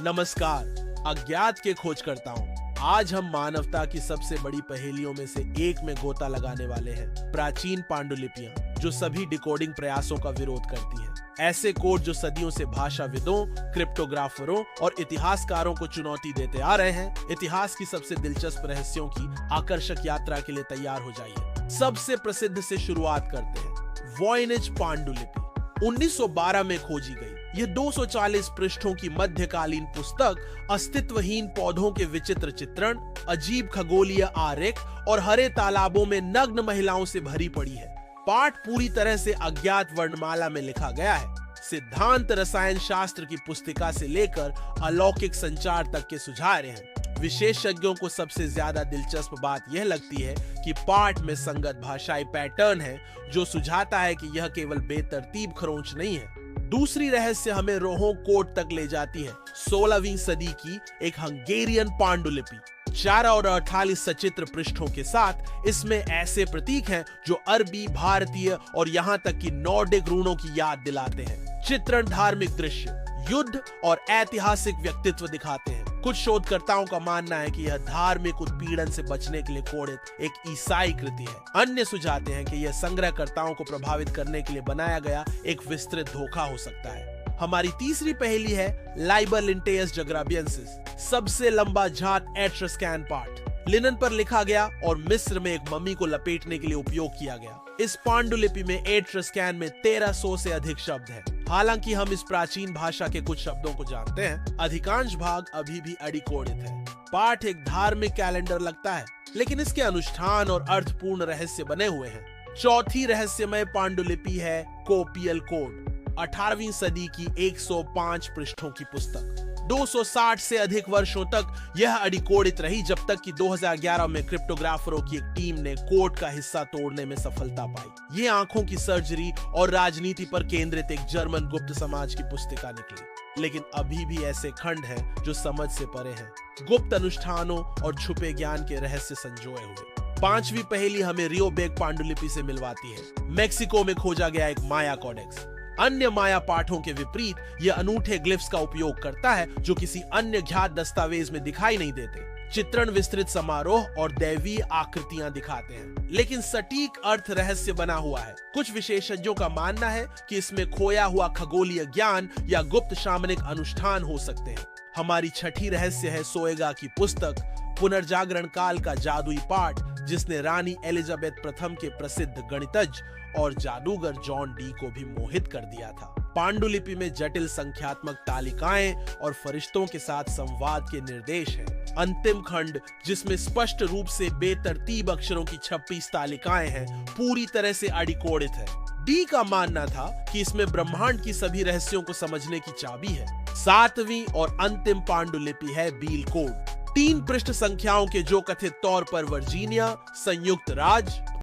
नमस्कार, अज्ञात के खोजकर्ता हूँ। आज हम मानवता की सबसे बड़ी पहेलियों में से एक में गोता लगाने वाले हैं। प्राचीन पांडुलिपियां, जो सभी डिकोडिंग प्रयासों का विरोध करती हैं। ऐसे कोड जो सदियों से भाषाविदों, क्रिप्टोग्राफरों और इतिहासकारों को चुनौती देते आ रहे हैं। इतिहास की सबसे दिलचस्प रहस्यों की आकर्षक यात्रा के लिए तैयार हो जाइए। सबसे प्रसिद्ध से शुरुआत करते हैं। वॉयनेज पांडुलिपि 1912 में खोजी गई। यह 240 पृष्ठों की मध्यकालीन पुस्तक अस्तित्वहीन पौधों के विचित्र चित्रण, अजीब खगोलीय आरेख और हरे तालाबों में नग्न महिलाओं से भरी पड़ी है। पाठ पूरी तरह से अज्ञात वर्णमाला में लिखा गया है। सिद्धांत रसायन शास्त्र की पुस्तिका से लेकर अलौकिक संचार तक के सुझाव हैं। विशेषज्ञों को सबसे ज्यादा दिलचस्प बात यह लगती है कि पाठ में संगत भाषाई पैटर्न है, जो सुझाता है कि यह केवल बेतरतीब खरोंच नहीं है। दूसरी रहस्य हमें रोहों कोट तक ले जाती है। 16वीं सदी की एक हंगेरियन पांडुलिपि 4 और 48 सचित्र पृष्ठों के साथ। इसमें ऐसे प्रतीक हैं जो अरबी, भारतीय और यहाँ तक कि नॉर्डिक रूनों की याद दिलाते हैं। चित्रण धार्मिक दृश्य, युद्ध और ऐतिहासिक व्यक्तित्व दिखाते हैं। कुछ शोधकर्ताओं का मानना है कि यह धार्मिक उत्पीड़न से बचने के लिए कोडित एक ईसाई कृति है। अन्य सुझाते हैं कि यह संग्रहकर्ताओं को प्रभावित करने के लिए बनाया गया एक विस्तृत धोखा हो सकता है। हमारी तीसरी पहेली है लाइबर लिंटेयस जग्राबियंसिस, सबसे लंबा जात एट्रस्कैन पाठ। लिनन पर लिखा गया और मिस्र में एक मम्मी को लपेटने के लिए उपयोग किया गया। इस पांडुलिपि में एट्रस्कैन में 1300 से अधिक शब्द हैं। हालांकि हम इस प्राचीन भाषा के कुछ शब्दों को जानते हैं, अधिकांश भाग अभी भी अडिकोडित है। पाठ एक धार्मिक कैलेंडर लगता है, लेकिन इसके अनुष्ठान और अर्थपूर्ण रहस्य बने हुए हैं। चौथी रहस्यमय पांडुलिपि है कोपियल कोड, 18वीं सदी की 105 पृष्ठों की पुस्तक। 260 से अधिक वर्षों तक यह अडिकोडित रही, जब तक कि 2011 में क्रिप्टोग्राफरों की एक टीम ने कोड का हिस्सा तोड़ने में सफलता पाई। ये आंखों की सर्जरी और राजनीति पर केंद्रित एक जर्मन गुप्त समाज की पुस्तिका निकली, लेकिन अभी भी ऐसे खंड हैं जो समझ से परे हैं, गुप्त अनुष्ठानों और छुपे ज्ञान के रहस्य संजोए हुए। पांचवी पहेली हमें रियोबेक पांडुलिपि से मिलवाती है। मेक्सिको में खोजा गया एक माया कोडेक्स। अन्य माया पाठों के विपरीत यह अनूठे ग्लिफ्स का उपयोग करता है, जो किसी अन्य ज्ञात दस्तावेज में दिखाई नहीं देते। चित्रण विस्तृत समारोह और दैवीय आकृतियां दिखाते हैं, लेकिन सटीक अर्थ रहस्य बना हुआ है। कुछ विशेषज्ञों का मानना है कि इसमें खोया हुआ खगोलीय ज्ञान या गुप्त शामनिक अनुष्ठान हो सकते हैं। हमारी छठी रहस्य है सोएगा की पुस्तक, पुनर्जागरण काल का जादुई पाठ, जिसने रानी एलिजाबेथ प्रथम के प्रसिद्ध गणितज्ञ और जादूगर जॉन डी को भी मोहित कर दिया था। पांडुलिपि में जटिल संख्यात्मक तालिकाएं और फरिश्तों के साथ संवाद के निर्देश हैं। अंतिम खंड, जिसमें स्पष्ट रूप से बेतरतीब अक्षरों की 26 तालिकाएं हैं, पूरी तरह से अडिकोडित है। डी का मानना था कि इसमें ब्रह्मांड की सभी रहस्यों को समझने की चाबी है। 7वीं और अंतिम पांडुलिपि है बील कोड, 3 पृष्ठ संख्याओं के, जो कथित तौर पर वर्जीनिया, संयुक्त राज्य